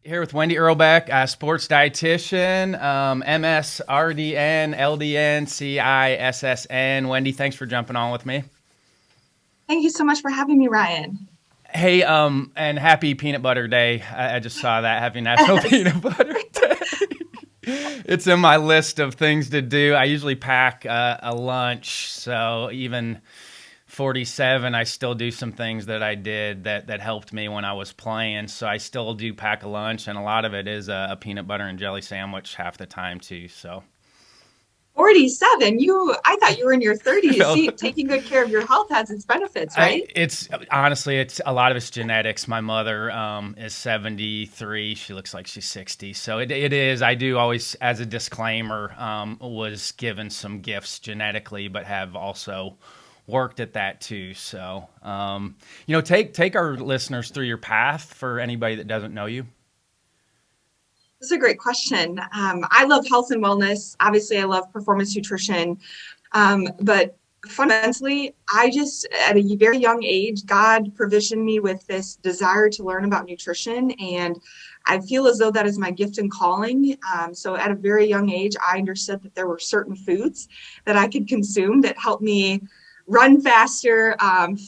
Here with Wendi Irlbeck, sports dietitian, MS, RDN, LDN, CISSN. Wendi, thanks for jumping on with me. Thank you so much for having me, Ryan. Hey, and happy Peanut Butter Day. I just saw that. Happy National Yes. Peanut Butter Day. It's in my list of things to do. I usually pack a lunch, so even 47, I still do some things that I did that helped me when I was playing. So I still do pack a lunch, and a lot of it is a peanut butter and jelly sandwich half the time too. So 47. I thought you were in your 30s. no, See, taking good care of your health has its benefits, right? it's honestly, it's a lot of it's genetics. My mother is 73. She looks like she's 60. So it is. I do always, as a disclaimer, was given some gifts genetically, but have also worked at that too. So, take our listeners through your path for anybody that doesn't know you. This is a great question. I love health and wellness. Obviously, I love performance nutrition. But fundamentally, I just, at a very young age, God provisioned me with this desire to learn about nutrition. And I feel as though that is my gift and calling. So at a very young age, I understood that there were certain foods that I could consume that helped me run faster,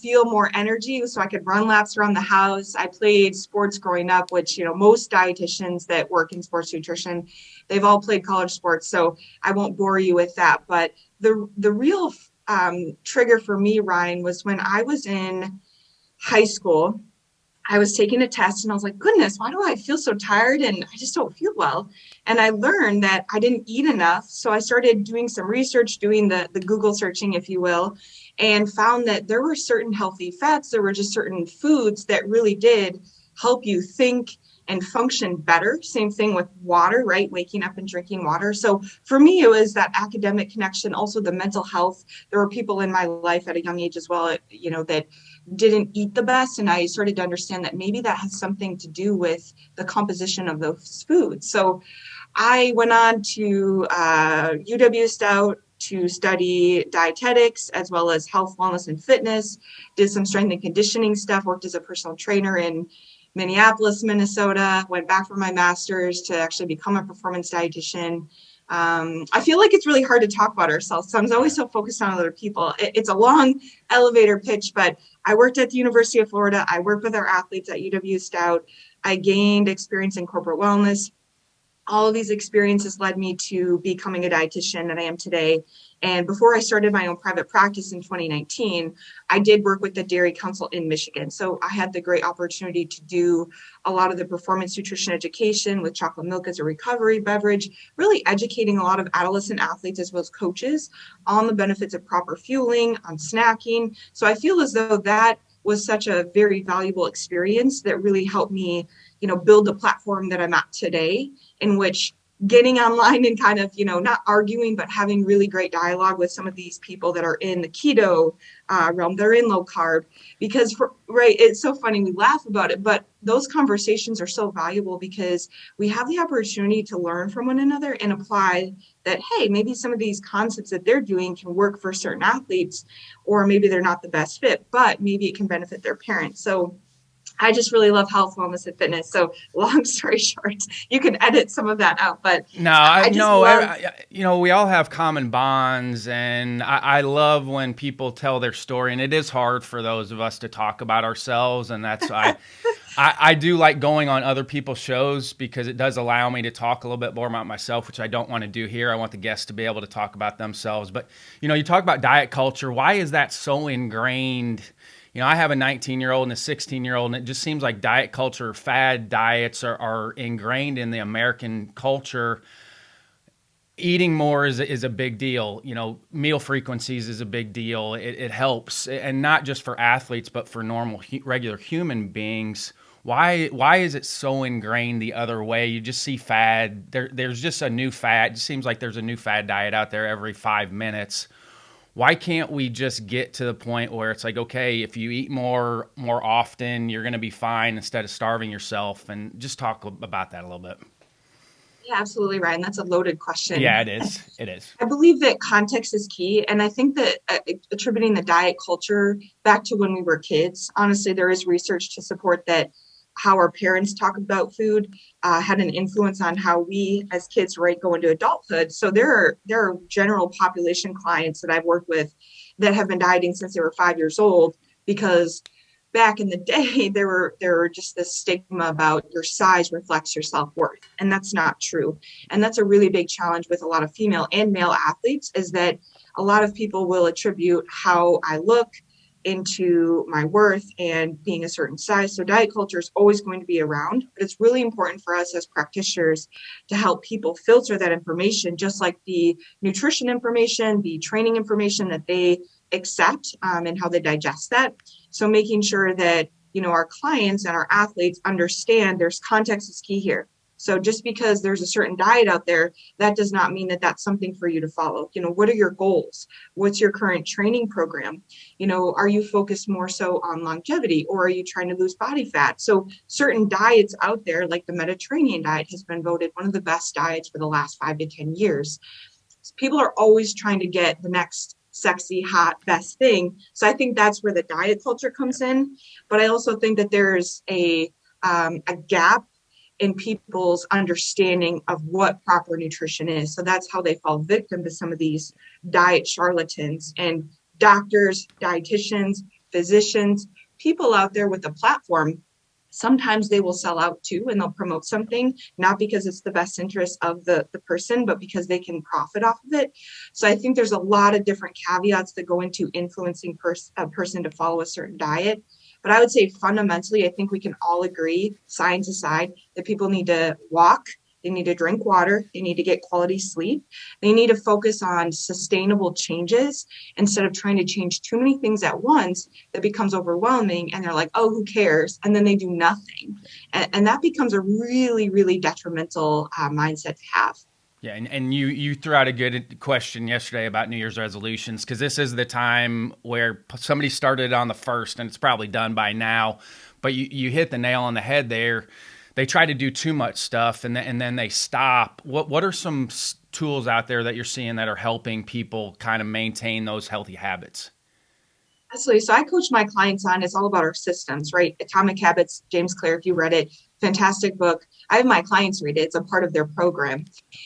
feel more energy so I could run laps around the house. I played sports growing up, which, most dietitians that work in sports nutrition, they've all played college sports. So I won't bore you with that. But the real trigger for me, Ryan, was when I was in high school. I was taking a test and I was like, goodness, why do I feel so tired and I just don't feel well? And I learned that I didn't eat enough. So I started doing some research, doing the Google searching, if you will, and found that there were certain healthy fats. There were just certain foods that really did help you think and function better. Same thing with water, right? Waking up and drinking water. So for me, it was that academic connection, also the mental health. There were people in my life at a young age as well, that didn't eat the best. And I started to understand that maybe that has something to do with the composition of those foods. So I went on to UW Stout to study dietetics as well as health, wellness, and fitness, did some strength and conditioning stuff, worked as a personal trainer in Minneapolis, Minnesota, went back for my master's to actually become a performance dietitian. I feel like it's really hard to talk about ourselves. So I'm always so focused on other people. It's a long elevator pitch, but I worked at the University of Florida. I worked with our athletes at UW Stout. I gained experience in corporate wellness. All of these experiences led me to becoming a dietitian that I am today. And before I started my own private practice in 2019, I did work with the Dairy Council in Michigan. So I had the great opportunity to do a lot of the performance nutrition education with chocolate milk as a recovery beverage, really educating a lot of adolescent athletes as well as coaches on the benefits of proper fueling, on snacking. So I feel as though that was such a very valuable experience that really helped me, build the platform that I'm at today, in which getting online and kind of, not arguing, but having really great dialogue with some of these people that are in the keto realm, they're in low carb, because right, it's so funny, we laugh about it, but those conversations are so valuable because we have the opportunity to learn from one another and apply that, hey, maybe some of these concepts that they're doing can work for certain athletes, or maybe they're not the best fit, but maybe it can benefit their parents. So I just really love health, wellness, and fitness. So long story short, you can edit some of that out, but No, I just love. we all have common bonds, and I love when people tell their story, and it is hard for those of us to talk about ourselves, and that's I do like going on other people's shows because it does allow me to talk a little bit more about myself, which I don't want to do here. I want the guests to be able to talk about themselves, but you talk about diet culture. Why is that so ingrained? I have a 19-year-old and a 16-year-old, and it just seems like diet culture, fad diets are ingrained in the American culture. Eating more is a big deal. Meal frequencies is a big deal. It helps, and not just for athletes, but for normal, regular human beings. Why is it so ingrained the other way? You just see fad. There's just a new fad. It just seems like there's a new fad diet out there every 5 minutes. Why can't we just get to the point where it's like, okay, if you eat more often, you're going to be fine instead of starving yourself? And just talk about that a little bit. Yeah, absolutely, Ryan. That's a loaded question. Yeah, it is. It is. I believe that context is key. And I think that attributing the diet culture back to when we were kids, honestly, there is research to support that how our parents talk about food had an influence on how we as kids, right, go into adulthood. So there are general population clients that I've worked with that have been dieting since they were 5 years old because back in the day there were just this stigma about your size reflects your self-worth, and that's not true. And that's a really big challenge with a lot of female and male athletes, is that a lot of people will attribute how I look into my worth and being a certain size. So diet culture is always going to be around, but it's really important for us as practitioners to help people filter that information, just like the nutrition information, the training information that they accept, and how they digest that. So making sure that, our clients and our athletes understand there's context is key here. So just because there's a certain diet out there, that does not mean that that's something for you to follow. What are your goals? What's your current training program? Are you focused more so on longevity, or are you trying to lose body fat? So certain diets out there, like the Mediterranean diet, has been voted one of the best diets for the last 5 to 10 years. So people are always trying to get the next sexy, hot, best thing. So I think that's where the diet culture comes in. But I also think that there's a gap in people's understanding of what proper nutrition is. So that's how they fall victim to some of these diet charlatans and doctors, dietitians, physicians, people out there with a platform. Sometimes they will sell out too, and they'll promote something, not because it's the best interest of the person, but because they can profit off of it. So I think there's a lot of different caveats that go into influencing a person to follow a certain diet. But I would say fundamentally, I think we can all agree, science aside, that people need to walk, they need to drink water, they need to get quality sleep, they need to focus on sustainable changes instead of trying to change too many things at once that becomes overwhelming, and they're like, oh, who cares? And then they do nothing. And that becomes a really, really detrimental mindset to have. Yeah, and you threw out a good question yesterday about New Year's resolutions, because this is the time where somebody started on the first, and it's probably done by now, but you hit the nail on the head there. They try to do too much stuff, and then they stop. What are some tools out there that you're seeing that are helping people kind of maintain those healthy habits? Absolutely. So I coach my clients on, it's all about our systems, right? Atomic Habits, James Clear, if you read it, fantastic book. I have my clients read it. It's a part of their program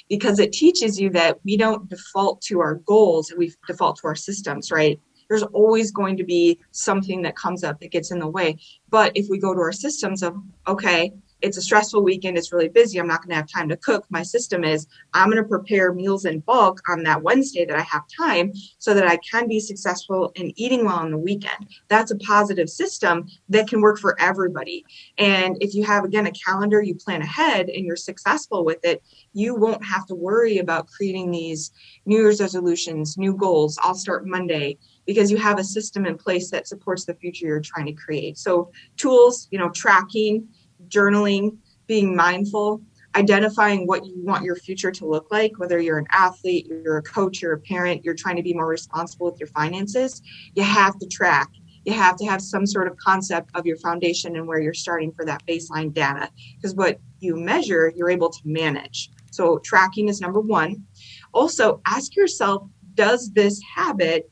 because it teaches you that we don't default to our goals, we default to our systems, right? There's always going to be something that comes up that gets in the way. But if we go to our systems of, okay, it's a stressful weekend, it's really busy, I'm not going to have time to cook. My system is, I'm going to prepare meals in bulk on that Wednesday that I have time so that I can be successful in eating well on the weekend. That's a positive system that can work for everybody. And if you have, again, a calendar, you plan ahead and you're successful with it, you won't have to worry about creating these New Year's resolutions, new goals. I'll start Monday, because you have a system in place that supports the future you're trying to create. So tools, tracking, journaling, being mindful, identifying what you want your future to look like, whether you're an athlete, you're a coach, you're a parent, you're trying to be more responsible with your finances, you have to track. You have to have some sort of concept of your foundation and where you're starting for that baseline data, because what you measure, you're able to manage. So tracking is number one. Also, ask yourself, does this habit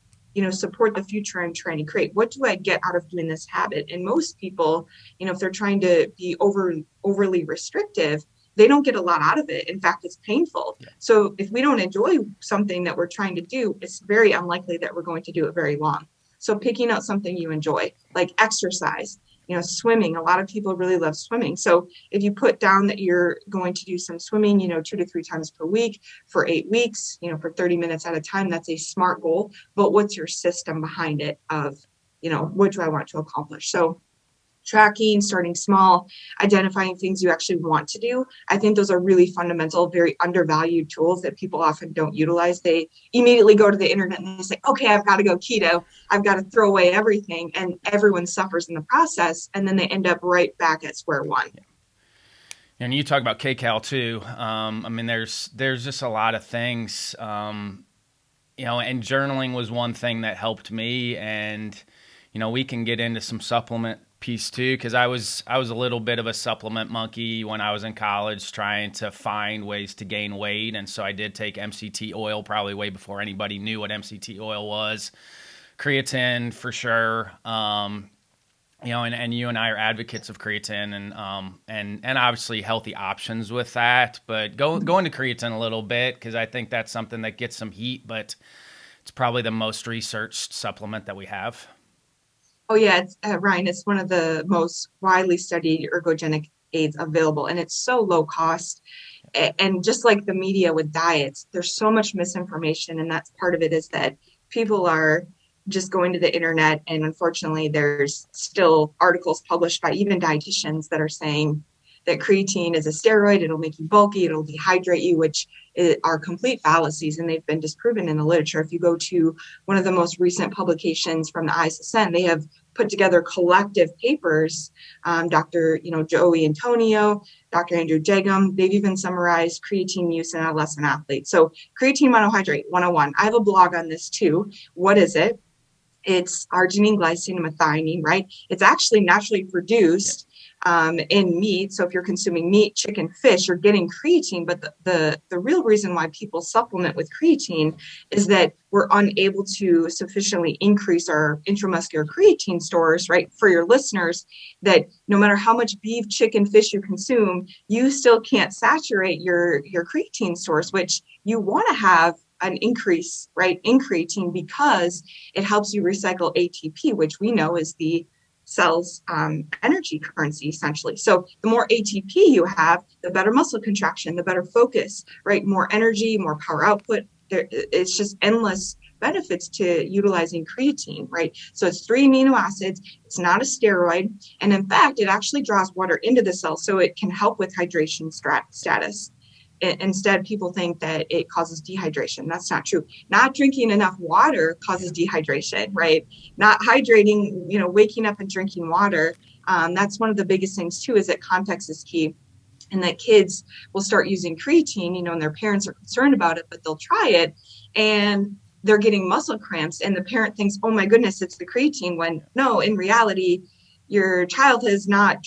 support the future I'm trying to create? What do I get out of doing this habit? And most people, if they're trying to be overly restrictive, they don't get a lot out of it. In fact, it's painful. Yeah. So if we don't enjoy something that we're trying to do, it's very unlikely that we're going to do it very long. So picking out something you enjoy, like exercise, swimming. A lot of people really love swimming. So if you put down that you're going to do some swimming, 2 to 3 times per week for 8 weeks, for 30 minutes at a time, that's a smart goal. But what's your system behind it of, what do I want to accomplish? So tracking, starting small, identifying things you actually want to do. I think those are really fundamental, very undervalued tools that people often don't utilize. They immediately go to the internet and they say, okay, I've got to go keto. I've got to throw away everything. And everyone suffers in the process. And then they end up right back at square one. And you talk about kcal too. There's just a lot of things, and journaling was one thing that helped me. And, we can get into some supplement piece too, because I was a little bit of a supplement monkey when I was in college, trying to find ways to gain weight. And so I did take MCT oil, probably way before anybody knew what MCT oil was. Creatine for sure. and you and I are advocates of creatine and obviously healthy options with that. But go into creatine a little bit because I think that's something that gets some heat, but it's probably the most researched supplement that we have. Oh yeah, Ryan, it's one of the most widely studied ergogenic aids available, and it's so low cost. And just like the media with diets, there's so much misinformation, and that's part of it is that people are just going to the internet, and unfortunately, there's still articles published by even dietitians that are saying that creatine is a steroid, it'll make you bulky, it'll dehydrate you, which are complete fallacies, and they've been disproven in the literature. If you go to one of the most recent publications from the ISSN, they have put together collective papers. Dr. Joey Antonio, Dr. Andrew Jagum, they've even summarized creatine use in adolescent athletes. So creatine monohydrate 101. I have a blog on this too. What is it? It's arginine, glycine, and methionine, right? It's actually naturally produced in meat. So if you're consuming meat, chicken, fish, you're getting creatine. But the real reason why people supplement with creatine is that we're unable to sufficiently increase our intramuscular creatine stores, right? For your listeners, that no matter how much beef, chicken, fish you consume, you still can't saturate your creatine stores, which you want to have an increase, right, in creatine because it helps you recycle ATP, which we know is the cell's energy currency, essentially. So the more ATP you have, the better muscle contraction, the better focus, right? More energy, more power output. It's just endless benefits to utilizing creatine, right? So it's 3 amino acids. It's not a steroid. And in fact, it actually draws water into the cell, so it can help with hydration status. Instead, people think that it causes dehydration. That's not true. Not drinking enough water causes dehydration, right? Not hydrating, waking up and drinking water. That's one of the biggest things too, is that context is key. And that kids will start using creatine, and their parents are concerned about it, but they'll try it and they're getting muscle cramps. And the parent thinks, oh my goodness, it's the creatine, when no, in reality, your child has not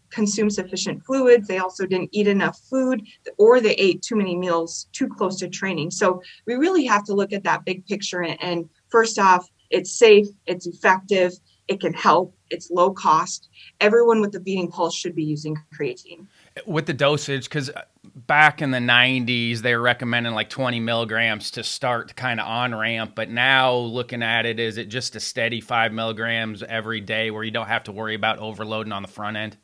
consume sufficient fluids. They also didn't eat enough food, or they ate too many meals too close to training. So we really have to look at that big picture. And first off, it's safe, it's effective, it can help, it's low cost. Everyone with a beating pulse should be using creatine. With the dosage, because back in the 90s, they were recommending like 20 milligrams to start kind of on ramp. But now looking at it, is it just a steady 5 milligrams every day where you don't have to worry about overloading on the front end?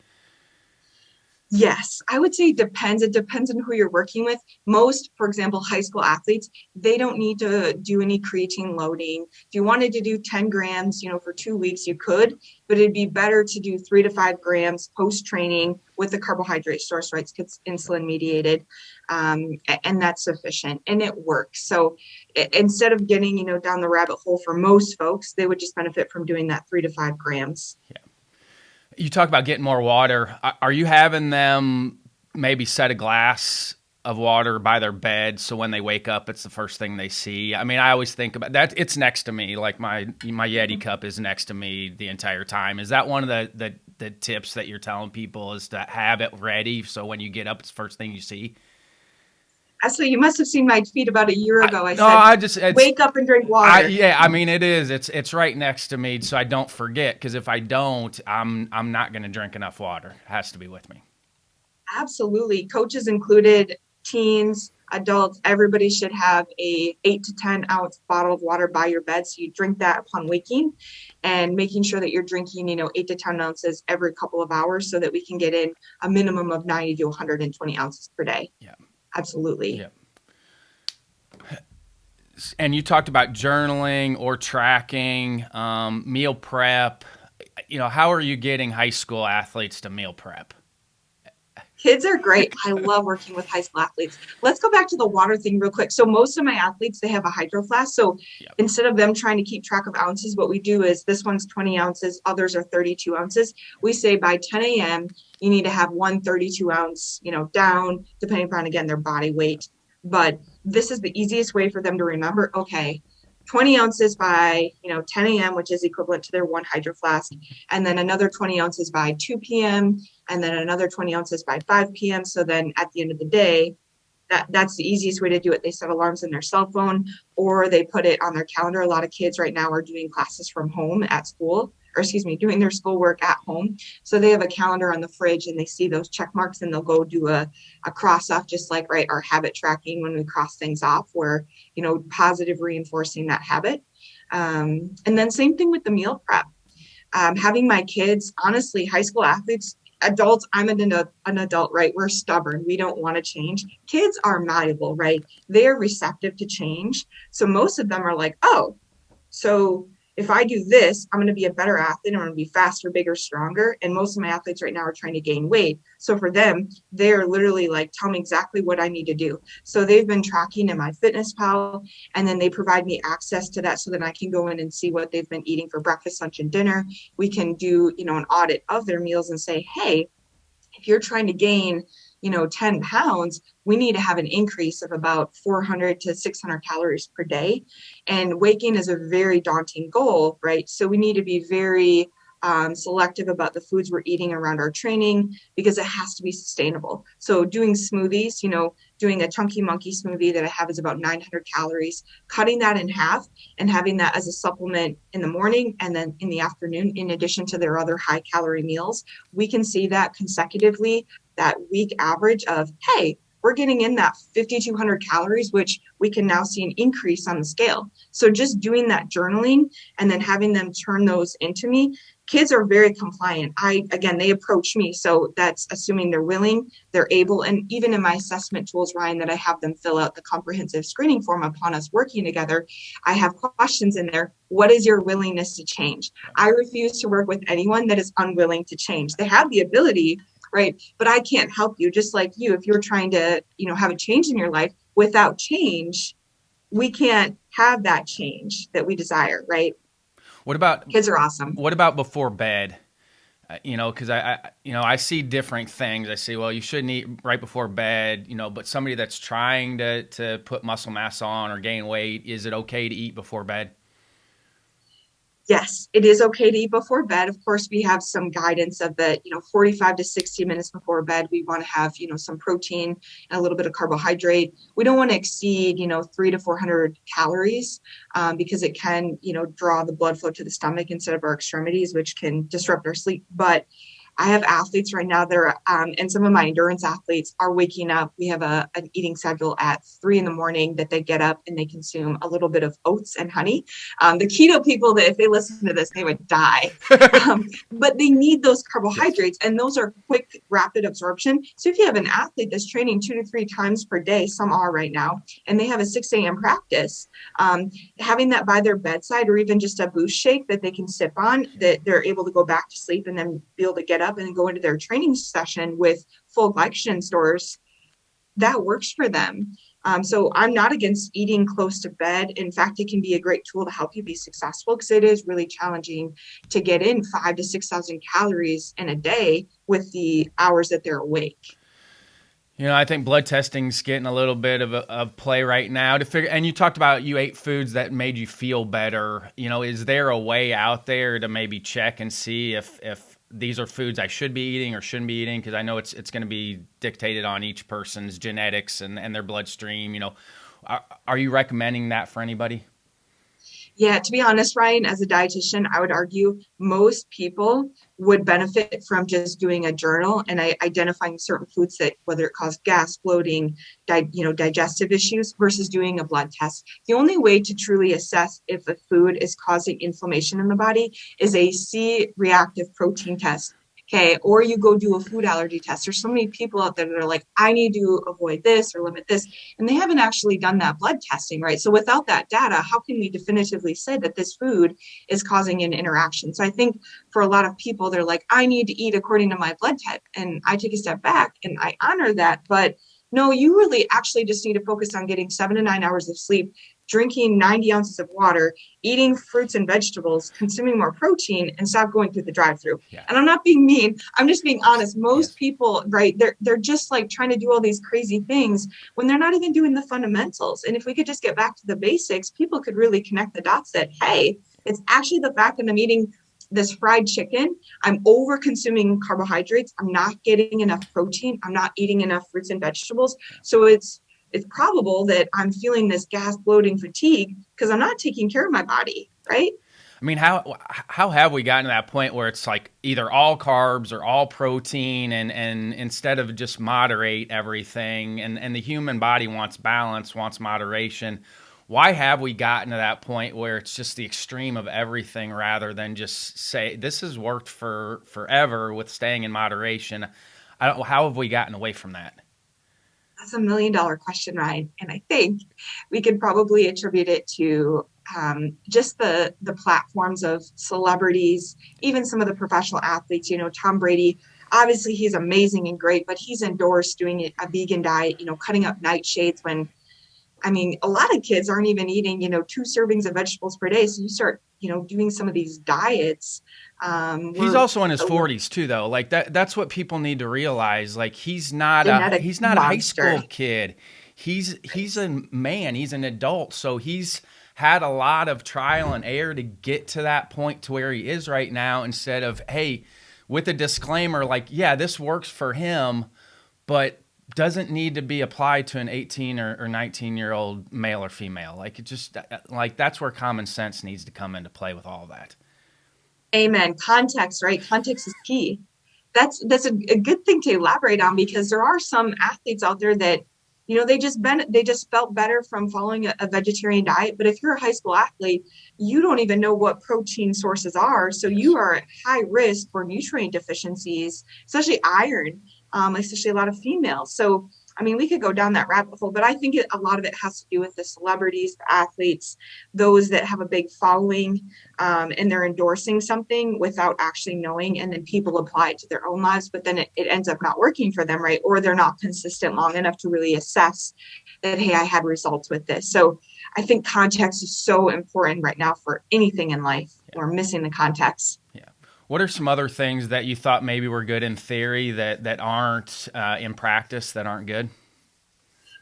Yes, I would say it depends. It depends on who you're working with. Most, for example, high school athletes, they don't need to do any creatine loading. If you wanted to do 10 grams, for 2 weeks, you could, but it'd be better to do 3 to 5 grams post-training with the carbohydrate source, right? It's insulin mediated, and that's sufficient, and it works. So instead of getting, down the rabbit hole, for most folks, they would just benefit from doing that 3 to 5 grams. Yeah. You talk about getting more water. Are you having them maybe set a glass of water by their bed so when they wake up, it's the first thing they see? I mean, I always think about that. It's next to me. Like my Yeti cup is next to me the entire time. Is that one of the tips that you're telling people, is to have it ready so when you get up, it's the first thing you see? So you must have seen my tweet about a year ago. Wake up and drink water. I mean, it is. It's right next to me, so I don't forget. Because if I don't, I'm not going to drink enough water. It has to be with me. Absolutely, coaches included, teens, adults. Everybody should have a 8 to 10 ounce bottle of water by your bed. So you drink that upon waking, and making sure that you're drinking, 8 to 10 ounces every couple of hours, so that we can get in a minimum of 90 to 120 ounces per day. Yeah. Absolutely. Yeah. And you talked about journaling or tracking, meal prep. How are you getting high school athletes to meal prep? Kids are great. I love working with high school athletes. Let's go back to the water thing real quick. So most of my athletes, they have a hydro flask. So instead of them trying to keep track of ounces, what we do is, this one's 20 ounces, others are 32 ounces. We say by 10 a.m., you need to have one 32 ounce, down, depending upon, again, their body weight. But this is the easiest way for them to remember, okay, 20 ounces by 10 a.m., which is equivalent to their one hydro flask, and then another 20 ounces by 2 p.m., and then another 20 ounces by 5 p.m. So then at the end of the day, that's the easiest way to do it. They set alarms in their cell phone, or they put it on their calendar. A lot of kids right now are doing classes from home at school. or excuse me, doing their schoolwork at home. So they have a calendar on the fridge and they see those check marks and they'll go do a cross off, just like, right, our habit tracking when we cross things off, where, positive reinforcing that habit. And then same thing with the meal prep. Having my kids, honestly, high school athletes, adults, I'm an adult, right? We're stubborn. We don't want to change. Kids are malleable, right? They're receptive to change. So most of them are like, oh, so if I do this, I'm going to be a better athlete. I'm going to be faster, bigger, stronger. And most of my athletes right now are trying to gain weight. So for them, they're literally like, tell me exactly what I need to do. So they've been tracking in MyFitnessPal, and then they provide me access to that so that I can go in and see what they've been eating for breakfast, lunch, and dinner. We can do, an audit of their meals and say, hey, if you're trying to gain 10 pounds, we need to have an increase of about 400 to 600 calories per day. And weight gain is a very daunting goal, right? So we need to be very selective about the foods we're eating around our training, because it has to be sustainable. So doing smoothies, doing a chunky monkey smoothie that I have is about 900 calories, cutting that in half and having that as a supplement in the morning and then in the afternoon, in addition to their other high calorie meals, we can see that consecutively, that week average of, hey, we're getting in that 5,200 calories, which we can now see an increase on the scale. So just doing that journaling and then having them turn those into me. Kids are very compliant. Again, they approach me. So that's assuming they're willing, they're able. And even in my assessment tools, Ryan, that I have them fill out the comprehensive screening form upon us working together, I have questions in there. What is your willingness to change? I refuse to work with anyone that is unwilling to change. They have the ability, right? But I can't help you. Just like you, if you're trying to, have a change in your life, without change, we can't have that change that we desire, right? What about Kids are awesome. What about before bed? Because I see different things. I see, well, you shouldn't eat right before bed, but somebody that's trying to put muscle mass on or gain weight, is it okay to eat before bed? Yes, it is okay to eat before bed. Of course, we have some guidance of the, 45 to 60 minutes before bed. We want to have, some protein and a little bit of carbohydrate. We don't want to exceed, 300 to 400 calories because it can, draw the blood flow to the stomach instead of our extremities, which can disrupt our sleep. But I have athletes right now that are, and some of my endurance athletes are waking up. We have an eating schedule at 3 a.m. that they get up and they consume a little bit of oats and honey. The keto people, that if they listen to this, they would die. But they need those carbohydrates, and those are quick, rapid absorption. So if you have an athlete that's training 2 to 3 times per day, some are right now, and they have a 6 a.m. practice, having that by their bedside, or even just a boost shake that they can sip on, that they're able to go back to sleep and then be able to get up and go into their training session with full glycogen stores, that works for them. So I'm not against eating close to bed. In fact, it can be a great tool to help you be successful, because it is really challenging to get in 5,000 to 6,000 calories in a day with the hours that they're awake. I think blood testing's getting a little bit of play right now to figure. And you talked about you ate foods that made you feel better. Is there a way out there to maybe check and see if these are foods I should be eating or shouldn't be eating? Because I know it's going to be dictated on each person's genetics and their bloodstream. Are you recommending that for anybody? Yeah, to be honest, Ryan, as a dietitian, I would argue most people would benefit from just doing a journal and identifying certain foods that, whether it causes gas, bloating, digestive issues, versus doing a blood test. The only way to truly assess if a food is causing inflammation in the body is a C-reactive protein test. Okay, or you go do a food allergy test. There's so many people out there that are like, I need to avoid this or limit this, and they haven't actually done that blood testing, right? So without that data, how can we definitively say that this food is causing an interaction? So I think for a lot of people, they're like, I need to eat according to my blood type, and I take a step back and I honor that, but no, you really actually just need to focus on getting 7 to 9 hours of sleep, drinking 90 ounces of water, eating fruits and vegetables, consuming more protein, and stop going through the drive-through. Yeah. And I'm not being mean. I'm just being honest. Most people, right, they're just like trying to do all these crazy things when they're not even doing the fundamentals. And if we could just get back to the basics, people could really connect the dots that, hey, it's actually the fact that I'm eating this fried chicken, I'm over consuming carbohydrates, I'm not getting enough protein, I'm not eating enough fruits and vegetables. So it's probable that I'm feeling this gas, bloating, fatigue because I'm not taking care of my body, right? I mean, how have we gotten to that point where it's like either all carbs or all protein, and instead of just moderate everything, and the human body wants balance, wants moderation. Why have we gotten to that point where it's just the extreme of everything rather than just say this has worked for forever with staying in moderation? How have we gotten away from that? That's $1 million question, Ryan. And I think we could probably attribute it to just the platforms of celebrities, even some of the professional athletes. Tom Brady, obviously he's amazing and great, but he's endorsed doing a vegan diet, cutting up nightshades when, I mean, a lot of kids aren't even eating, 2 servings of vegetables per day. So you start, doing some of these diets. He's We're also in his a 40s too, though. Like that's what people need to realize. Like genetic he's not a high monster. school kid. He's Right. a man. He's an adult. So he's had a lot of trial and error to get to that point to where he is right now. Instead of, hey, with a disclaimer like, yeah, this works for him, but doesn't need to be applied to an 18 or 19-year-old male or female. Like it just like that's where common sense needs to come into play with all that. Amen. Context, right? Context is key. That's a good thing to elaborate on because there are some athletes out there that, they just felt better from following a vegetarian diet. But if you're a high school athlete, you don't even know what protein sources are. So you Yes. are at high risk for nutrient deficiencies, especially iron, especially a lot of females. So I mean, we could go down that rabbit hole, but I think a lot of it has to do with the celebrities, the athletes, those that have a big following, and they're endorsing something without actually knowing, and then people apply it to their own lives, but then it ends up not working for them, right? Or they're not consistent long enough to really assess that, hey, I had results with this. So I think context is so important right now for anything in life. Yeah. We're missing the context. Yeah. What are some other things that you thought maybe were good in theory that aren't in practice that aren't good?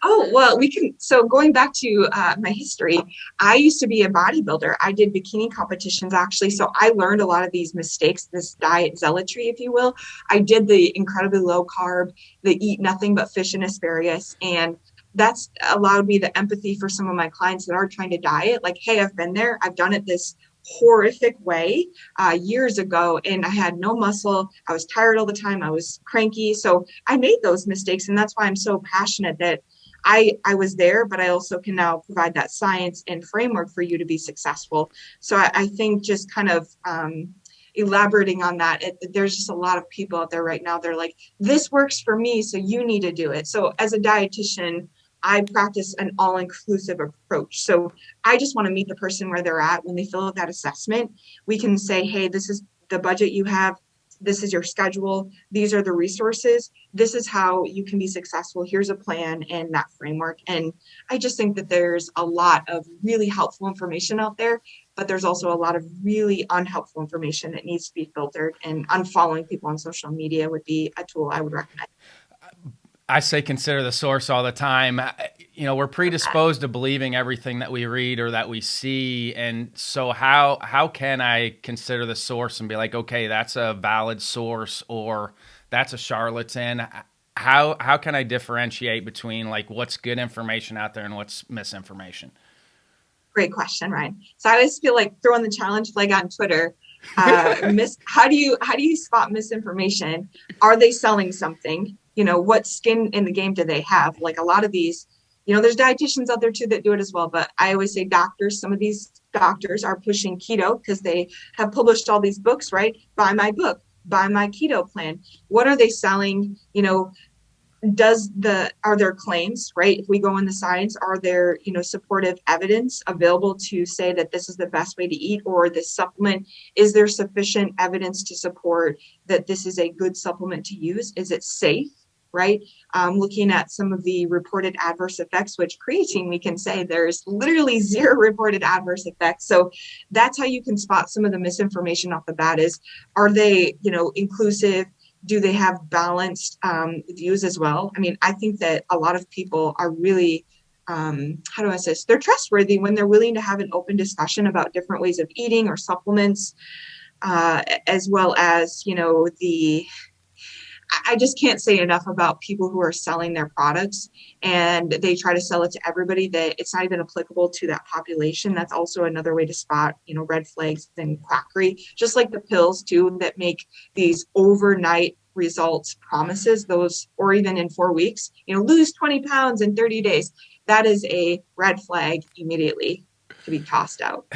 Oh, well, we can. So going back to my history, I used to be a bodybuilder. I did bikini competitions actually. So I learned a lot of these mistakes, this diet zealotry, if you will. I did the incredibly low carb, the eat nothing but fish and asparagus. And that's allowed me the empathy for some of my clients that are trying to diet. Like, hey, I've been there. I've done it this horrific way years ago, and I had no muscle. I was tired all the time. I was cranky. So I made those mistakes. And that's why I'm so passionate that I was there, but I also can now provide that science and framework for you to be successful. So I think just kind of elaborating on that, there's just a lot of people out there right now. They're like, this works for me, so you need to do it. So as a dietitian, I practice an all-inclusive approach. So I just want to meet the person where they're at. When they fill out that assessment, we can say, hey, this is the budget you have. This is your schedule. These are the resources. This is how you can be successful. Here's a plan and that framework. And I just think that there's a lot of really helpful information out there, but there's also a lot of really unhelpful information that needs to be filtered. And unfollowing people on social media would be a tool I would recommend. I say consider the source all the time. You know, we're predisposed to believing everything that we read or that we see, and so how can I consider the source and be like, okay, that's a valid source or that's a charlatan? How can I differentiate between like what's good information out there and what's misinformation? Great question, Ryan. So I always feel like throwing the challenge flag on Twitter. How do you spot misinformation? Are they selling something? What skin in the game do they have? Like a lot of these, there's dietitians out there too that do it as well. But I always say doctors, some of these doctors are pushing keto because they have published all these books, right? Buy my book, buy my keto plan. What are they selling? Are there claims, right? If we go in the science, are there supportive evidence available to say that this is the best way to eat, or this supplement, is there sufficient evidence to support that this is a good supplement to use? Is it safe, right? Looking at some of the reported adverse effects, which creatine, we can say there's literally zero reported adverse effects. So that's how you can spot some of the misinformation off the bat. Is, are they inclusive? Do they have balanced views as well? I mean, I think that a lot of people are really, how do I say this? They're trustworthy when they're willing to have an open discussion about different ways of eating or supplements, as well as, I just can't say enough about people who are selling their products and they try to sell it to everybody that it's not even applicable to that population. That's also another way to spot, red flags and quackery, just like the pills too, that make these overnight results promises, those, or even in 4 weeks, lose 20 pounds in 30 days. That is a red flag immediately to be tossed out.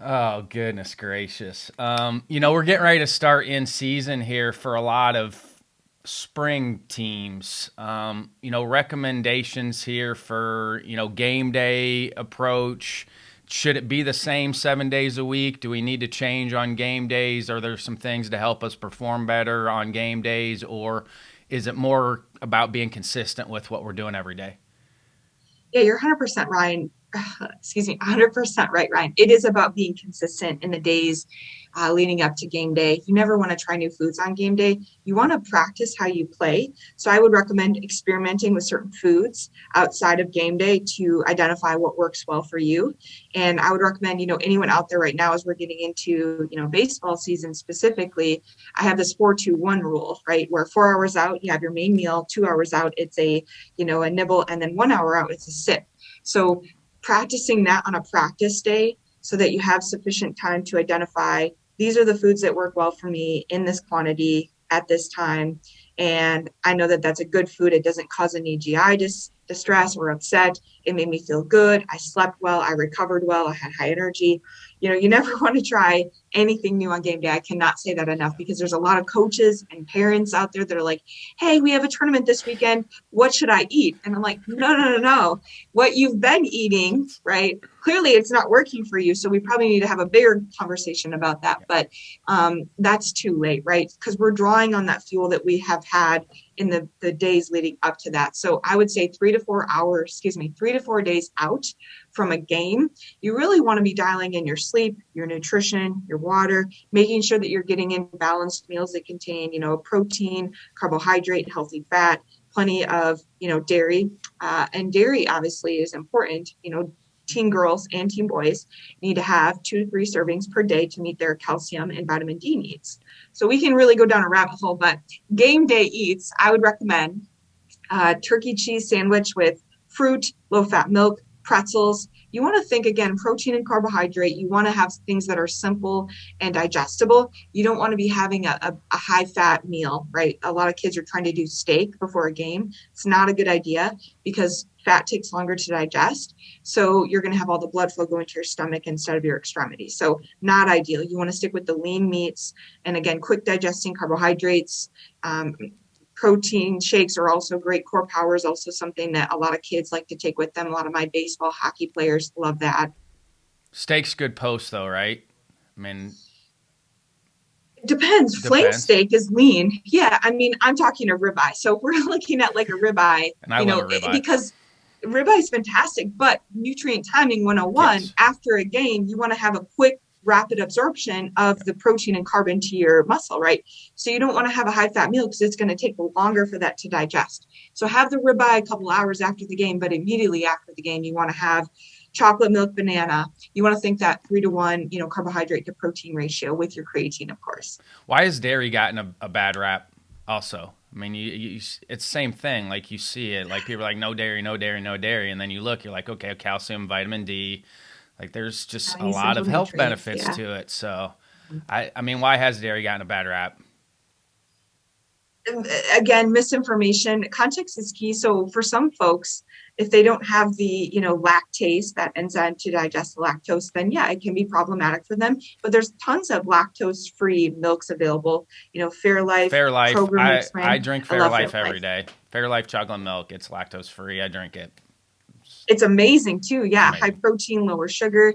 Oh, goodness gracious. We're getting ready to start in season here for a lot of spring teams. Recommendations here for, game day approach. Should it be the same 7 days a week? Do we need to change on game days? Are there some things to help us perform better on game days? Or is it more about being consistent with what we're doing every day? Yeah, you're 100% Ryan. Excuse me, 100% right, Ryan. It is about being consistent in the days leading up to game day. You never want to try new foods on game day. You want to practice how you play. So I would recommend experimenting with certain foods outside of game day to identify what works well for you. And I would recommend, anyone out there right now, as we're getting into, baseball season specifically, I have this 4-2-1 rule, right? Where 4 hours out, you have your main meal, 2 hours out, it's a nibble, and then 1 hour out, it's a sip. So practicing that on a practice day so that you have sufficient time to identify these are the foods that work well for me in this quantity at this time. And I know that that's a good food. It doesn't cause any GI distress or upset. It made me feel good. I slept well. I recovered well. I had high energy. You never want to try anything new on game day. I cannot say that enough because there's a lot of coaches and parents out there that are like, hey, we have a tournament this weekend. What should I eat? And I'm like, no. What you've been eating, right? Clearly it's not working for you. So we probably need to have a bigger conversation about that. But that's too late, right? Because we're drawing on that fuel that we have had in the days leading up to that. So I would say 3 to 4 days out from a game, you really want to be dialing in your sleep, your nutrition, your water, making sure that you're getting in balanced meals that contain, protein, carbohydrate, healthy fat, plenty of, dairy. And dairy obviously is important. Teen girls and teen boys need to have 2 to 3 servings per day to meet their calcium and vitamin D needs. So we can really go down a rabbit hole, but game day eats, I would recommend turkey cheese sandwich with fruit, low-fat milk, pretzels. You want to think, again, protein and carbohydrate. You want to have things that are simple and digestible. You don't want to be having a high-fat meal, right? A lot of kids are trying to do steak before a game. It's not a good idea because fat takes longer to digest. So you're going to have all the blood flow go into your stomach instead of your extremities. So not ideal. You want to stick with the lean meats. And again, quick digesting carbohydrates. Protein shakes are also great. Core Power is also something that a lot of kids like to take with them. A lot of my baseball, hockey players love that. Steak's good post though, right? I mean, depends. Flank steak is lean. Yeah, I mean, I'm talking a ribeye. So if we're looking at like a ribeye, and I love a ribeye. Because ribeye is fantastic, but nutrient timing 101, yes. After a game, you want to have a quick rapid absorption of the protein and carbon to your muscle, right? So you don't want to have a high fat meal because it's going to take longer for that to digest. So have the ribeye a couple hours after the game, but immediately after the game, you want to have chocolate milk banana. You want to think that 3-to-1, carbohydrate to protein ratio with your creatine, of course. Why has dairy gotten a bad rap also? I mean, it's the same thing. Like you see it, like people are like, no dairy, no dairy, no dairy. And then you look, you're like, okay, calcium, vitamin D. Like there's just a lot of health benefits to it. So, I mean, why has dairy gotten a bad rap? Again, misinformation. Context is key. So for some folks, if they don't have the, lactase, that enzyme to digest the lactose, then yeah, it can be problematic for them. But there's tons of lactose-free milks available. Fairlife. Fairlife. I drink Fairlife every day. Fairlife chocolate milk. It's lactose-free. I drink it. It's amazing too. Yeah. High protein, lower sugar.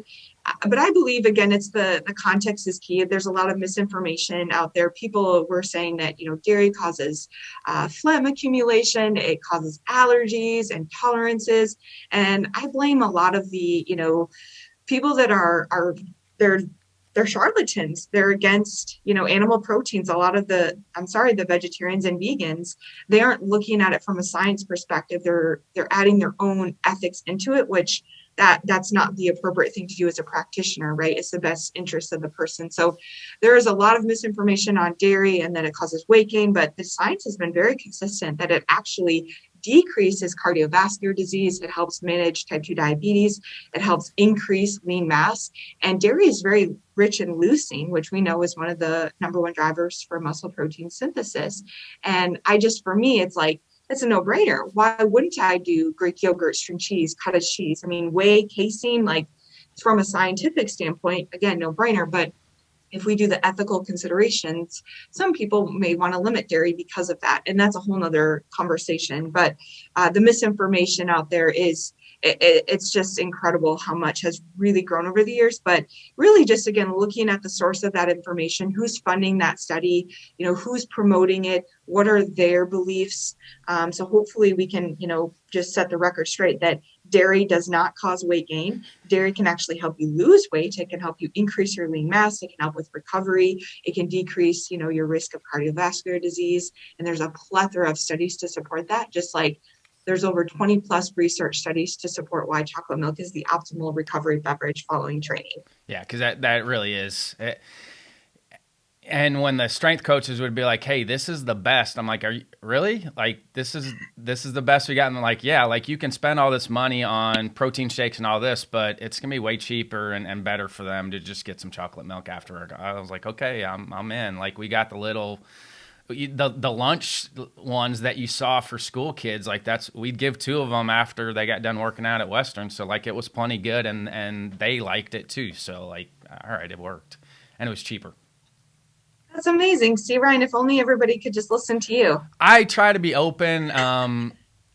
But I believe, again, it's the context is key. There's a lot of misinformation out there. People were saying that, dairy causes phlegm accumulation. It causes allergies, intolerances. And I blame a lot of the, people that they're charlatans. They're against, animal proteins. A lot of the vegetarians and vegans, they aren't looking at it from a science perspective. They're adding their own ethics into it, which that's not the appropriate thing to do as a practitioner, right? It's the best interest of the person. So there is a lot of misinformation on dairy and that it causes weight gain, but the science has been very consistent that it actually decreases cardiovascular disease. It helps manage type 2 diabetes. It helps increase lean mass. And dairy is very rich in leucine, which we know is one of the number one drivers for muscle protein synthesis. And for me, it's like, it's a no-brainer. Why wouldn't I do Greek yogurt, string cheese, cottage cheese? I mean, whey, casein, like from a scientific standpoint, again, no-brainer. But if we do the ethical considerations, some people may want to limit dairy because of that. And that's a whole nother conversation. But the misinformation out there it's just incredible how much has really grown over the years. But really just, again, looking at the source of that information, who's funding that study, who's promoting it, what are their beliefs. So hopefully we can, just set the record straight that dairy does not cause weight gain. Dairy can actually help you lose weight. It can help you increase your lean mass. It can help with recovery. It can decrease, your risk of cardiovascular disease. And there's a plethora of studies to support that, just like there's over 20 plus research studies to support why chocolate milk is the optimal recovery beverage following training. Yeah, because that really is. And when the strength coaches would be like, "Hey, this is the best," I'm like, "Are you really? Like, this is the best we got?" And they're like, "Yeah, like you can spend all this money on protein shakes and all this, but it's gonna be way cheaper and better for them to just get some chocolate milk after." I was like, "Okay, I'm in." Like, we got the lunch ones that you saw for school kids, like we'd give 2 of them after they got done working out at Western. So like it was plenty good and they liked it too. So like, all right, it worked and it was cheaper. That's amazing. See, Ryan, if only everybody could just listen to you. I try to be open,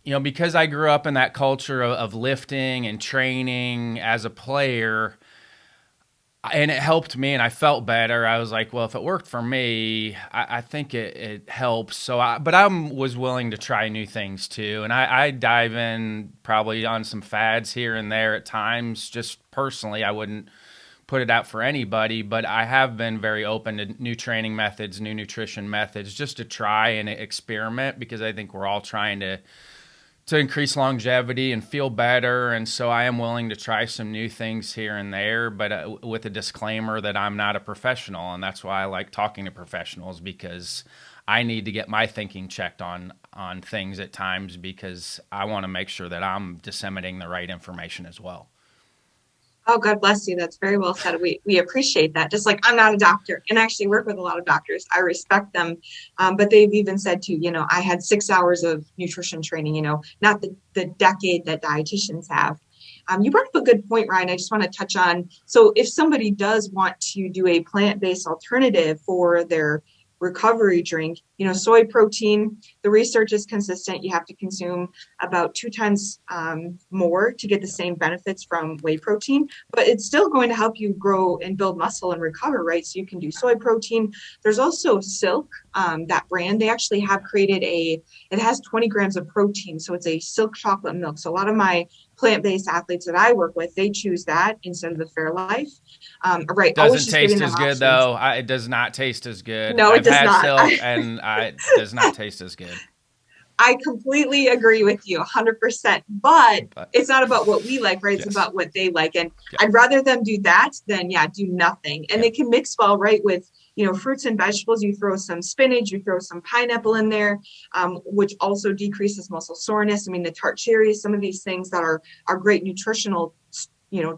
because I grew up in that culture of lifting and training as a player. And it helped me and I felt better. I was like, well, if it worked for me, I think it helps. But I was willing to try new things too. And I dive in probably on some fads here and there at times. Just personally, I wouldn't put it out for anybody, but I have been very open to new training methods, new nutrition methods, just to try and experiment, because I think we're all trying to increase longevity and feel better. And so I am willing to try some new things here and there, but with a disclaimer that I'm not a professional. And that's why I like talking to professionals, because I need to get my thinking checked on things at times, because I want to make sure that I'm disseminating the right information as well. Oh, God bless you. That's very well said. We appreciate that. Just like I'm not a doctor and actually work with a lot of doctors. I respect them. But they've even said too, I had 6 hours of nutrition training, not the decade that dietitians have. You brought up a good point, Ryan. I just want to touch on, so if somebody does want to do a plant-based alternative for their recovery drink, soy protein, the research is consistent. You have to consume about 2 times more to get the same benefits from whey protein, but it's still going to help you grow and build muscle and recover, right? So you can do soy protein. There's also Silk, that brand. They actually have created it has 20 grams of protein. So it's a Silk chocolate milk. So a lot of my plant-based athletes that I work with, they choose that instead of the Fairlife. Right. Doesn't taste as good though. It does not taste as good. No, it does I've had not. Silk and it does not taste as good. I completely agree with you 100%, but it's not about what we like, right? It's about what they like. And I'd rather them do that than, do nothing. And they can mix well, right, with, fruits and vegetables. You throw some spinach, you throw some pineapple in there, which also decreases muscle soreness. I mean, the tart cherries, some of these things that are great nutritional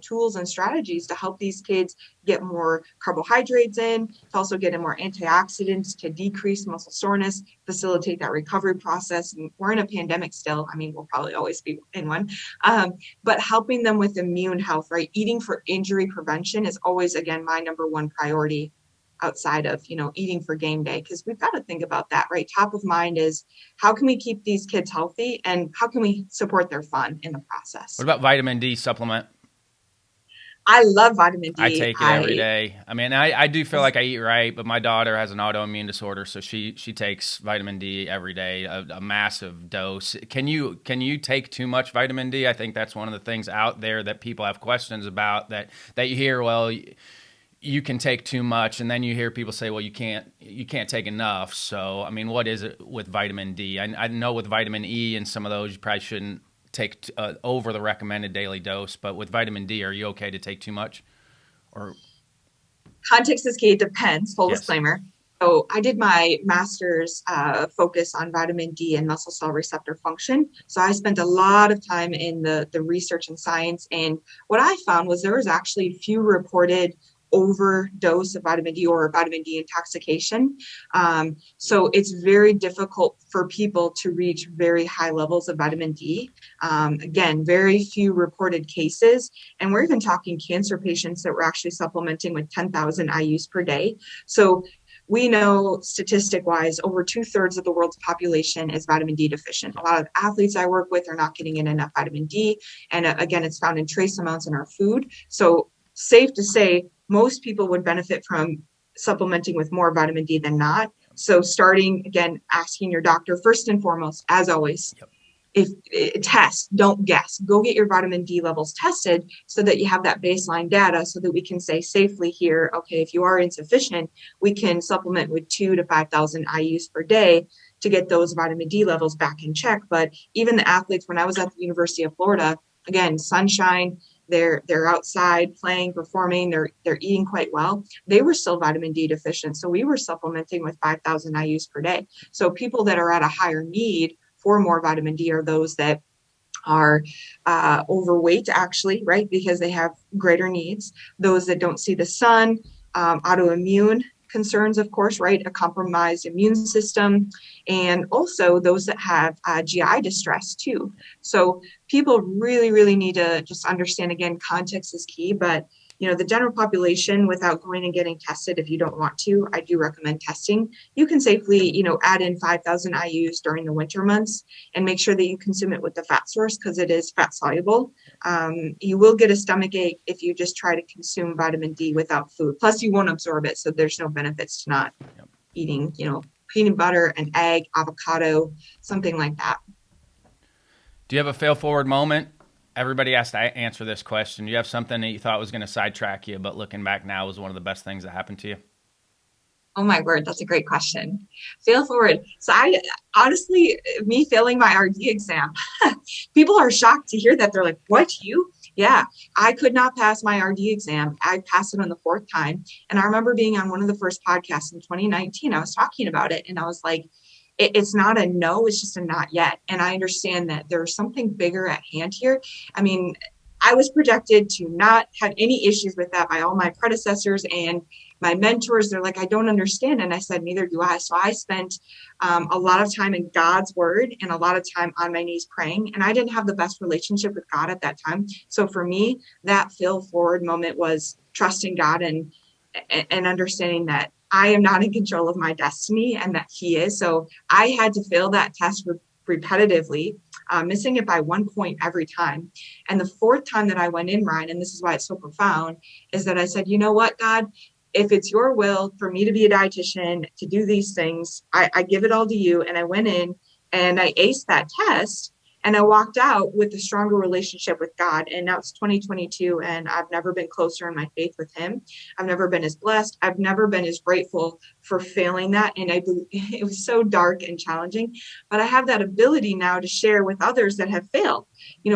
tools and strategies to help these kids get more carbohydrates in, to also get in more antioxidants, to decrease muscle soreness, facilitate that recovery process. And we're in a pandemic still. I mean, we'll probably always be in one, but helping them with immune health, right? Eating for injury prevention is always, again, my number one priority outside of, eating for game day, because we've got to think about that, right? Top of mind is how can we keep these kids healthy and how can we support their fun in the process? What about vitamin D supplement? I love vitamin D. I take it every day. I mean, I do feel like I eat right, but my daughter has an autoimmune disorder, so she takes vitamin D every day, a massive dose. Can you take too much vitamin D? I think that's one of the things out there that people have questions about, that you hear, well, you can take too much, and then you hear people say, well, you can't take enough. So, I mean, what is it with vitamin D? I know with vitamin E and some of those, you probably shouldn't take over the recommended daily dose, but with vitamin D, are you okay to take too much? Or Context is key. It depends. Full yes. disclaimer. So I did my master's focus on vitamin D and muscle cell receptor function. So I spent a lot of time in the research and science. And what I found was there was actually few reported overdose of vitamin D or vitamin D intoxication. So it's very difficult for people to reach very high levels of vitamin D. Again, very few reported cases. And we're even talking cancer patients that were actually supplementing with 10,000 IUs per day. So we know statistic wise, over 2/3 of the world's population is vitamin D deficient. A lot of athletes I work with are not getting in enough vitamin D. And again, it's found in trace amounts in our food. So safe to say, most people would benefit from supplementing with more vitamin D than not. So starting, again, asking your doctor first and foremost, as always, Yep. if test, don't guess, go get your vitamin D levels tested so that you have that baseline data so that we can say safely here, okay, if you are insufficient, we can supplement with 2,000 to 5,000 IUs per day to get those vitamin D levels back in check. But even the athletes, when I was at the University of Florida, again, sunshine, they're outside playing, performing, they're eating quite well. They were still vitamin D deficient. So we were supplementing with 5,000 IUs per day. So people that are at a higher need for more vitamin D are those that are overweight, actually, right? Because they have greater needs. Those that don't see the sun, autoimmune concerns, of course, right? A compromised immune system, and also those that have GI distress too. So people really, really need to just understand, again, context is key, but the general population, without going and getting tested, if you don't want to, I do recommend testing. You can safely, add in 5,000 IUs during the winter months and make sure that you consume it with the fat source because it is fat soluble. You will get a stomach ache if you just try to consume vitamin D without food. Plus, you won't absorb it, so there's no benefits to not eating, peanut butter, an egg, avocado, something like that. Do you have a fail forward moment? Everybody has to answer this question. Do you have something that you thought was going to sidetrack you, but looking back now was one of the best things that happened to you? Oh my word, that's a great question. Fail forward. So I honestly, me failing my RD exam, people are shocked to hear that. They're like, what, you? Yeah, I could not pass my RD exam. I passed it on the fourth time. And I remember being on one of the first podcasts in 2019. I was talking about it and I was like, it's not a no, it's just a not yet. And I understand that there's something bigger at hand here. I mean, I was projected to not have any issues with that by all my predecessors and my mentors. They're like, I don't understand. And I said, neither do I. So I spent a lot of time in God's word and a lot of time on my knees praying. And I didn't have the best relationship with God at that time. So for me, that fail forward moment was trusting God and understanding that I am not in control of my destiny and that He is. So I had to fail that test repetitively, missing it by 1 point every time. And the fourth time that I went in, Ryan, and this is why it's so profound, is that I said, you know what, God, if it's your will for me to be a dietitian, to do these things, I give it all to you. And I went in and I aced that test. And I walked out with a stronger relationship with God. And now it's 2022, and I've never been closer in my faith with Him. I've never been as blessed. I've never been as grateful for failing that. And it was so dark and challenging. But I have that ability now to share with others that have failed.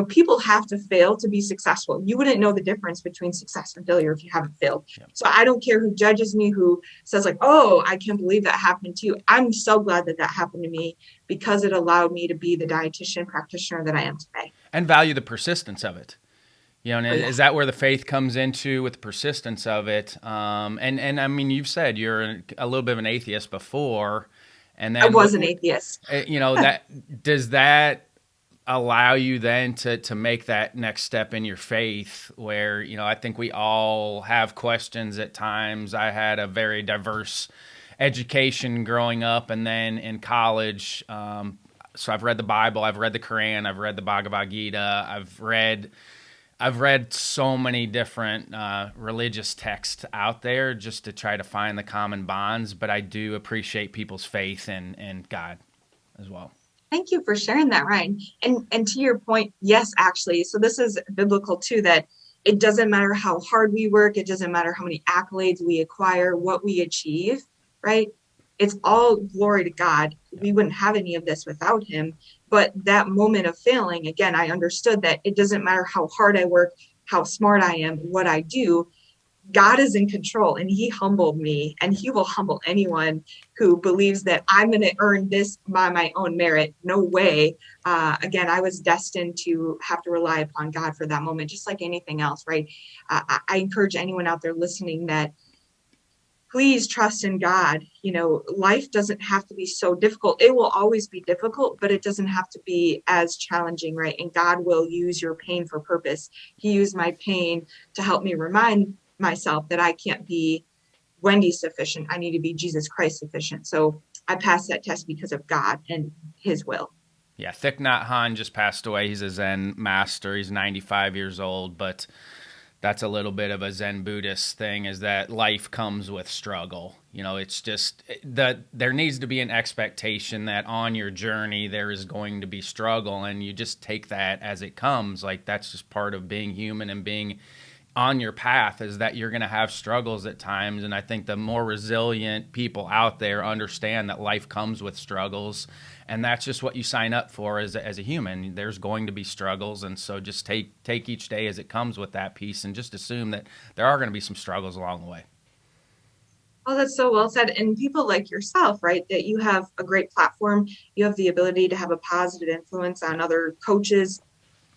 People have to fail to be successful. You wouldn't know the difference between success and failure if you haven't failed. Yep. So I don't care who judges me, who says like, oh, I can't believe that happened to you. I'm so glad that happened to me because it allowed me to be the dietitian practitioner that I am today. And value the persistence of it. And is that where the faith comes into with the persistence of it? And I mean, you've said you're a little bit of an atheist before, and then I was an atheist. That does that allow you then to make that next step in your faith where, I think we all have questions at times. I had a very diverse education growing up and then in college. So I've read the Bible, I've read the Quran, I've read the Bhagavad Gita, I've read so many different religious texts out there just to try to find the common bonds, but I do appreciate people's faith in God as well. Thank you for sharing that, Ryan. And to your point, yes, actually. So this is biblical too, that it doesn't matter how hard we work. It doesn't matter how many accolades we acquire, what we achieve, right? it's all glory to God. We wouldn't have any of this without him. But that moment of failing, again, I understood that it doesn't matter how hard I work, how smart I am, what I do, God is in control, and he humbled me, and he will humble anyone who believes that I'm going to earn this by my own merit. No way. Again, I was destined to have to rely upon God for that moment, just like anything else, right? I encourage anyone out there listening that please trust in God. You know, life doesn't have to be so difficult. It will always be difficult, but it doesn't have to be as challenging, right? And God will use your pain for purpose. He used my pain to help me remind myself that I can't be Wendy sufficient. I need to be Jesus Christ sufficient. So I passed that test because of God and his will. Yeah, Thich Nhat Hanh just passed away. He's a Zen master. He's 95 years old, but that's a little bit of a Zen Buddhist thing, is that life comes with struggle. You know, it's just that there needs to be an expectation that on your journey there is going to be struggle, and you just take that as it comes. Like, that's just part of being human and being on your path, is that you're going to have struggles at times. And I think the more resilient people out there understand that life comes with struggles, and that's just what you sign up for as a human. There's going to be struggles, and so just take each day as it comes with that piece, and just assume that there are going to be some struggles along the way. Oh, that's so well said. And people like yourself, right? That you have a great platform. You have the ability to have a positive influence on other coaches,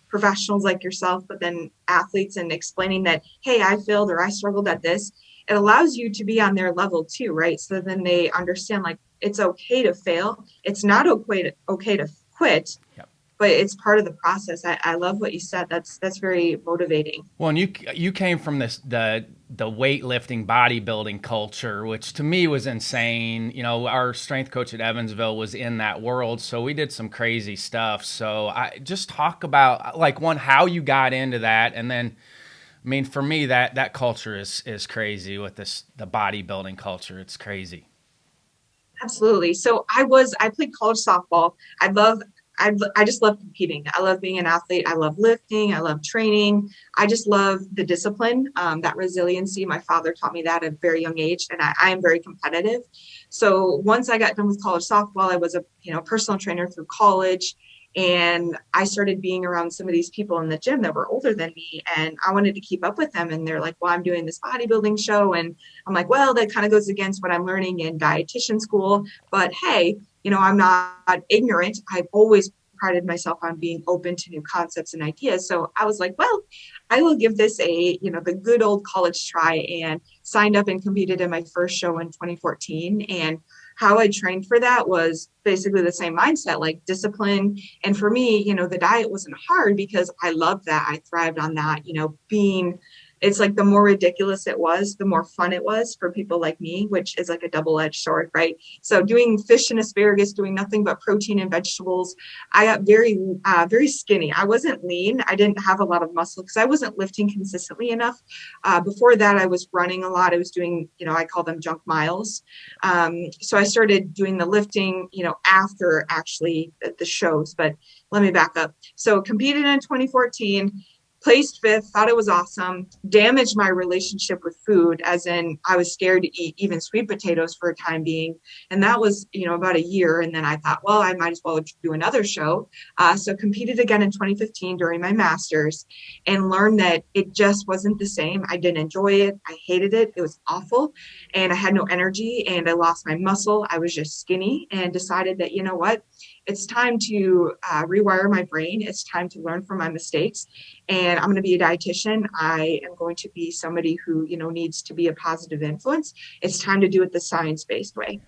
professionals like yourself, but then athletes, and explaining that, hey, I failed or I struggled at this. It allows you to be on their level too, right? So then they understand, like, it's okay to fail. It's not okay to quit, Yep. but it's part of the process. I love what you said. That's very motivating. Well, and you came from the weightlifting bodybuilding culture, which to me was insane. You know, our strength coach at Evansville was in that world, so we did some crazy stuff. So I just talk about, like, one, how you got into that, and then, I mean, for me, that culture is crazy with the bodybuilding culture. It's crazy. Absolutely. So I played college softball. I just love competing. I love being an athlete. I love lifting. I love training. I just love the discipline, that resiliency. My father taught me that at a very young age, and I am very competitive. So once I got done with college softball, I was a personal trainer through college, and I started being around some of these people in the gym that were older than me, and I wanted to keep up with them. And they're like, well, I'm doing this bodybuilding show. And I'm like, well, that kind of goes against what I'm learning in dietitian school. But hey, I'm not ignorant. I've always prided myself on being open to new concepts and ideas. So I was like, well, I will give this the good old college try, and signed up and competed in my first show in 2014. And how I trained for that was basically the same mindset, like discipline. And for me, the diet wasn't hard because I loved that. I thrived on that, it's like the more ridiculous it was, the more fun it was for people like me, which is like a double-edged sword, right? So doing fish and asparagus, doing nothing but protein and vegetables, I got very, very skinny. I wasn't lean. I didn't have a lot of muscle because I wasn't lifting consistently enough. Before that, I was running a lot. I was doing, I call them junk miles. So I started doing the lifting, after actually the shows. But let me back up. So competed in 2014. Placed fifth, thought it was awesome, damaged my relationship with food, as in I was scared to eat even sweet potatoes for a time being. And that was, about a year. And then I thought, well, I might as well do another show. So competed again in 2015 during my master's, and learned that it just wasn't the same. I didn't enjoy it. I hated it. It was awful. And I had no energy, and I lost my muscle. I was just skinny, and decided that, what? It's time to rewire my brain. It's time to learn from my mistakes. And I'm going to be a dietitian. I am going to be somebody who, needs to be a positive influence. It's time to do it the science-based way.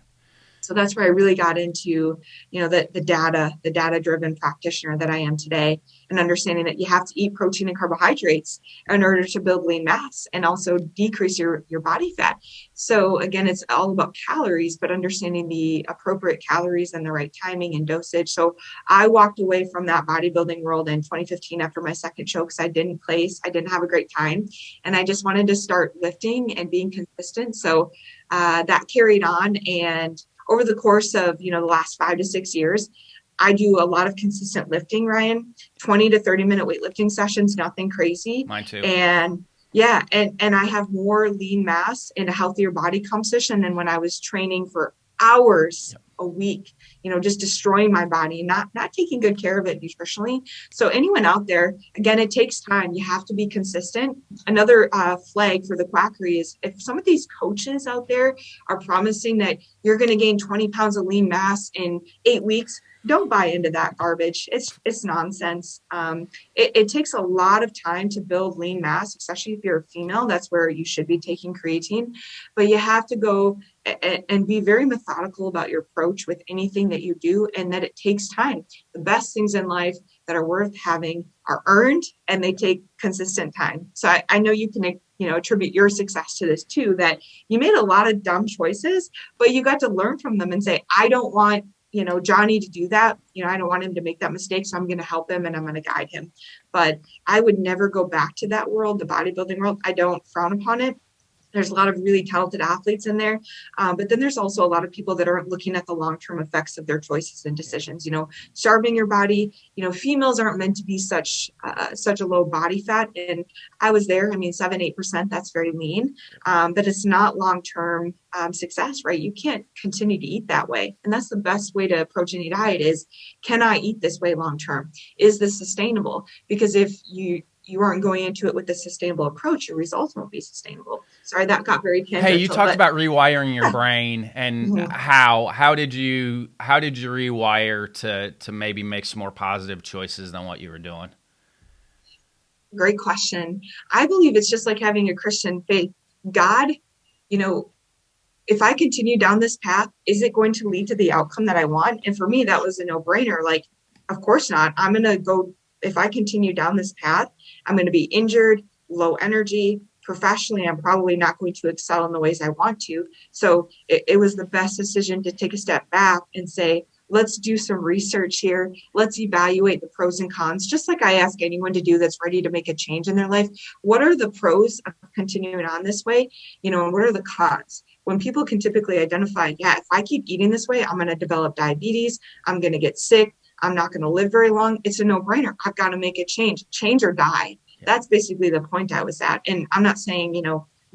So that's where I really got into, the data-driven practitioner that I am today, and understanding that you have to eat protein and carbohydrates in order to build lean mass and also decrease your body fat. So again, it's all about calories, but understanding the appropriate calories and the right timing and dosage. So I walked away from that bodybuilding world in 2015 after my second show because I didn't place. I didn't have a great time, and I just wanted to start lifting and being consistent. So that carried on, and over the course of, the last 5 to 6 years, I do a lot of consistent lifting, Ryan, 20 to 30 minute weightlifting sessions, nothing crazy. Mine too. And yeah, and I have more lean mass and a healthier body composition than when I was training for hours a week, just destroying my body, not taking good care of it nutritionally. So anyone out there, again, it takes time. You have to be consistent. Another flag for the quackery is if some of these coaches out there are promising that you're going to gain 20 pounds of lean mass in 8 weeks, don't buy into that garbage. It's nonsense. It takes a lot of time to build lean mass, especially if you're a female. That's where you should be taking creatine. But you have to go and be very methodical about your approach with anything that you do, and that it takes time. The best things in life that are worth having are earned, and they take consistent time. So I know you can attribute your success to this too, that you made a lot of dumb choices, but you got to learn from them and say, I don't want Johnny to do that. I don't want him to make that mistake. So I'm going to help him and I'm going to guide him. But I would never go back to that world, the bodybuilding world. I don't frown upon it. There's a lot of really talented athletes in there. But then there's also a lot of people that aren't looking at the long-term effects of their choices and decisions. Starving your body, females aren't meant to be such a low body fat. And I was there. I mean, 7-8%, that's very lean. But it's not long-term success, right? You can't continue to eat that way. And that's the best way to approach any diet is, can I eat this way long-term? Is this sustainable? Because if you aren't going into it with a sustainable approach, your results won't be sustainable. Sorry, that got very tangential. Hey, you talked about rewiring your brain, and Mhm. how did you rewire to maybe make some more positive choices than what you were doing? Great question. I believe it's just like having a Christian faith. God, if I continue down this path, is it going to lead to the outcome that I want? And for me, that was a no-brainer. Like, of course not. I'm going to go, if I continue down this path, I'm going to be injured, low energy. Professionally, I'm probably not going to excel in the ways I want to. So it was the best decision to take a step back and say, let's do some research here. Let's evaluate the pros and cons, just like I ask anyone to do that's ready to make a change in their life. What are the pros of continuing on this way? And what are the cons? When people can typically identify, if I keep eating this way, I'm going to develop diabetes. I'm going to get sick. I'm not going to live very long. It's a no-brainer. I've got to make a change or die. That's basically the point I was at. And I'm not saying,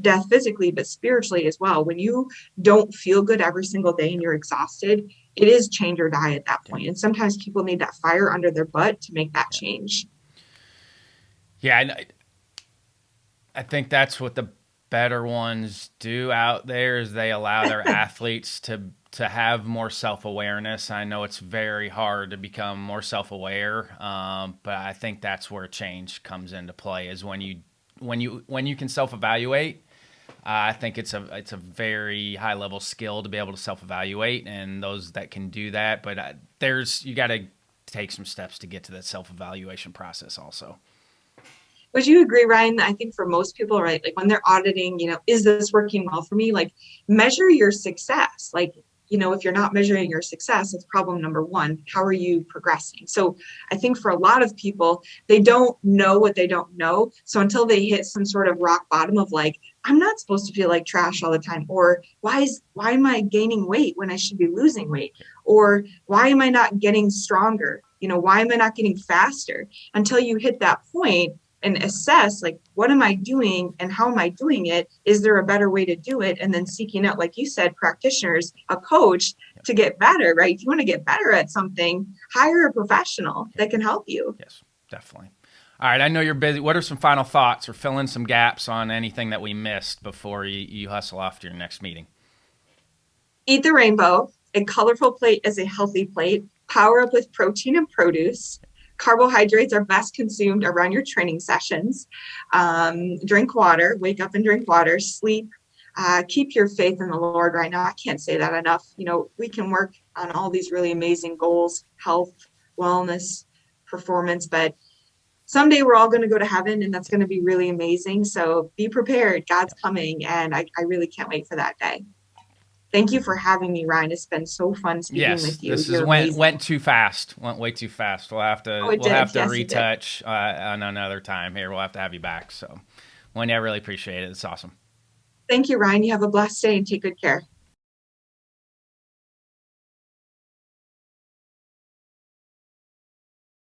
death physically, but spiritually as well. When you don't feel good every single day and you're exhausted, it is change or die at that point. And sometimes people need that fire under their butt to make that change. Yeah, I think that's what the better ones do out there is they allow their athletes to have more self-awareness. I know it's very hard to become more self-aware, but I think that's where change comes into play is when you can self-evaluate. I think it's a very high level skill to be able to self-evaluate, and those that can do that. But you got to take some steps to get to that self-evaluation process also. Would you agree, Ryan? I think for most people, right, like when they're auditing, is this working well for me? Like measure your success. Like, if you're not measuring your success, it's problem number one. How are you progressing? So I think for a lot of people, they don't know what they don't know. So until they hit some sort of rock bottom of like, I'm not supposed to feel like trash all the time, or why am I gaining weight when I should be losing weight? Or why am I not getting stronger? Why am I not getting faster? Until you hit that point and assess, like, what am I doing and how am I doing it? Is there a better way to do it? And then seeking out, like you said, practitioners, a coach to get better, right? If you want to get better at something, hire a professional that can help you. Yes, definitely. All right, I know you're busy. What are some final thoughts or fill in some gaps on anything that we missed before you hustle off to your next meeting? Eat the rainbow. A colorful plate is a healthy plate. Power up with protein and produce. Carbohydrates are best consumed around your training sessions. Drink water, wake up and drink water, sleep, keep your faith in the Lord right now. I can't say that enough. We can work on all these really amazing goals, health, wellness, performance, but someday we're all going to go to heaven and that's going to be really amazing. So be prepared. God's coming. And I really can't wait for that day. Thank you for having me, Ryan. It's been so fun speaking with you. This went too fast. Went way too fast. We'll have to retouch on another time here. We'll have to have you back. So, Wendy, I really appreciate it. It's awesome. Thank you, Ryan. You have a blessed day and take good care.